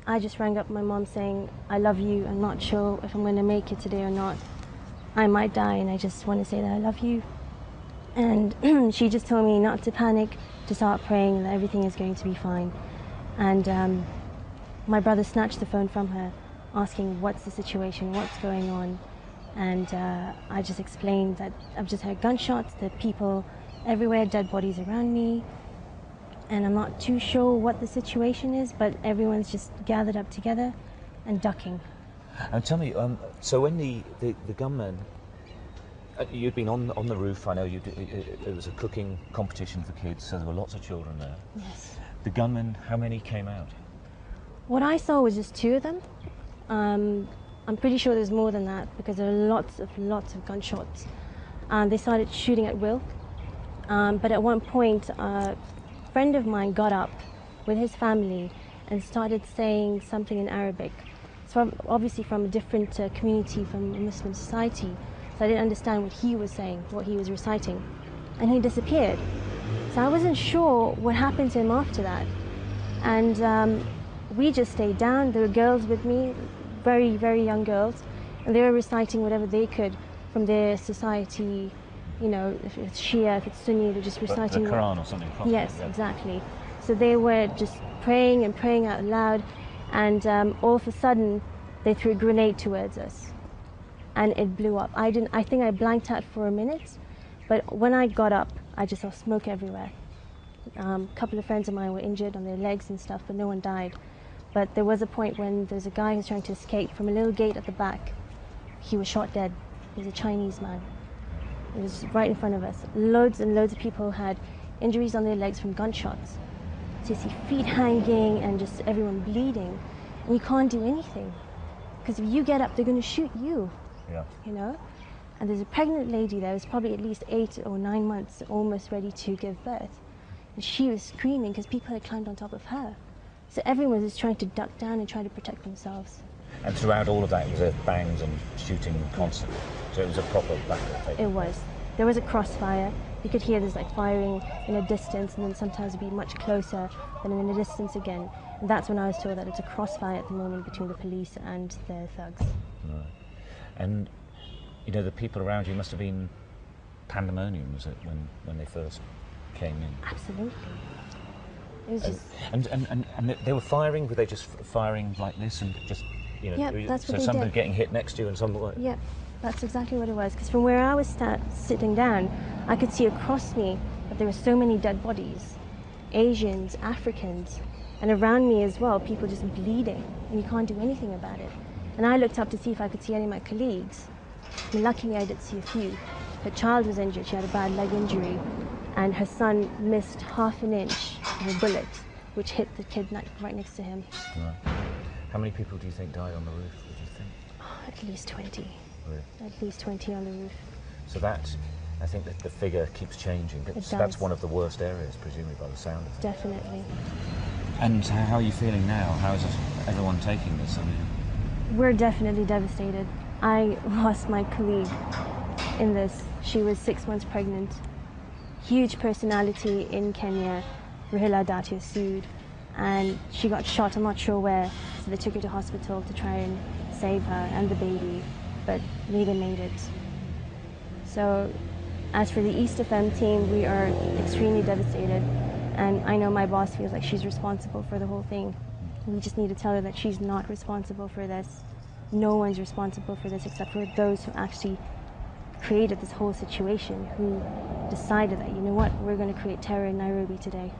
I just rang up my mom saying, I love you, I'm not sure if I'm going to make it today or not. I might die and I just want to say that I love you. And she just told me not to panic, to start praying that everything is going to be fine. And my brother snatched the phone from her, asking what's the situation, what's going on. And I just explained that I've just heard gunshots, there are people everywhere, dead bodies around me. And I'm not too sure what the situation is, but everyone's just gathered up together and ducking. And tell me, so when the gunmen, you'd been on the roof, I know it was a cooking competition for kids, so there were lots of children there. Yes. The gunmen, how many came out? What I saw was just 2 of them. I'm pretty sure there's more than that because there are lots of gunshots. They started shooting at will. But at one point, a friend of mine got up with his family and started saying something in Arabic. So obviously from a different community, from a Muslim society. So I didn't understand what he was saying, what he was reciting. And he disappeared. So I wasn't sure what happened to him after that. And we just stayed down. There were girls with me, very, very young girls, and they were reciting whatever they could from their society. You know, if it's Shia, if it's Sunni, they're just reciting the Quran or something. Probably, yes, yeah. exactly. So they were just praying and praying out loud, and all of a sudden they threw a grenade towards us, and it blew up. I think I blanked out for a minute, but when I got up, I just saw smoke everywhere. A couple of friends of mine were injured on their legs and stuff, but no one died. But there was a point when there's a guy who's trying to escape from a little gate at the back. He was shot dead. He was a Chinese man. It was right in front of us. Loads and loads of people had injuries on their legs from gunshots. So you see feet hanging and just everyone bleeding. And you can't do anything. Because if you get up, they're going to shoot you. Yeah. You know? And there's a pregnant lady there who's probably at least 8 or 9 months, almost ready to give birth. And she was screaming because people had climbed on top of her. So everyone was trying to duck down and try to protect themselves. And throughout all of that, it was bangs and shooting constantly. So it was a proper battle. It was. There was a crossfire. You could hear there's like firing in a distance, and then sometimes it'd be much closer, then in a distance again. And that's when I was told that it's a crossfire at the moment between the police and the thugs. Right. And you know, the people around you must have been pandemonium, was it, when they first came in? Absolutely. It was just... And they were firing? Were they just firing like this and just, you know, yeah, that's what so somebody did. getting hit next to you and somebody... Yeah, that's exactly what it was. Because from where I was sitting down, I could see across me that there were so many dead bodies. Asians, Africans, and around me as well, people just bleeding, and you can't do anything about it. And I looked up to see if I could see any of my colleagues. And luckily I did see a few. Her child was injured, she had a bad leg injury, and her son missed half an inch of a bullet, which hit the kid right next to him. Right. How many people do you think died on the roof, would you think? Oh, at least 20. Really? At least 20 on the roof. So that, I think that the figure keeps changing. That's one of the worst areas, presumably, by the sound of it. Definitely. And how are you feeling now? How is everyone taking this? I mean, we're definitely devastated. I lost my colleague in this. She was 6 months pregnant. Huge personality in Kenya, Rahila Datia Sood, and she got shot, I'm not sure where, so they took her to hospital to try and save her and the baby, but neither made it. So as for the East FM team, we are extremely devastated, and I know my boss feels like she's responsible for the whole thing. We just need to tell her that she's not responsible for this. No one's responsible for this except for those who actually created this whole situation, who decided that, you know what, we're going to create terror in Nairobi today.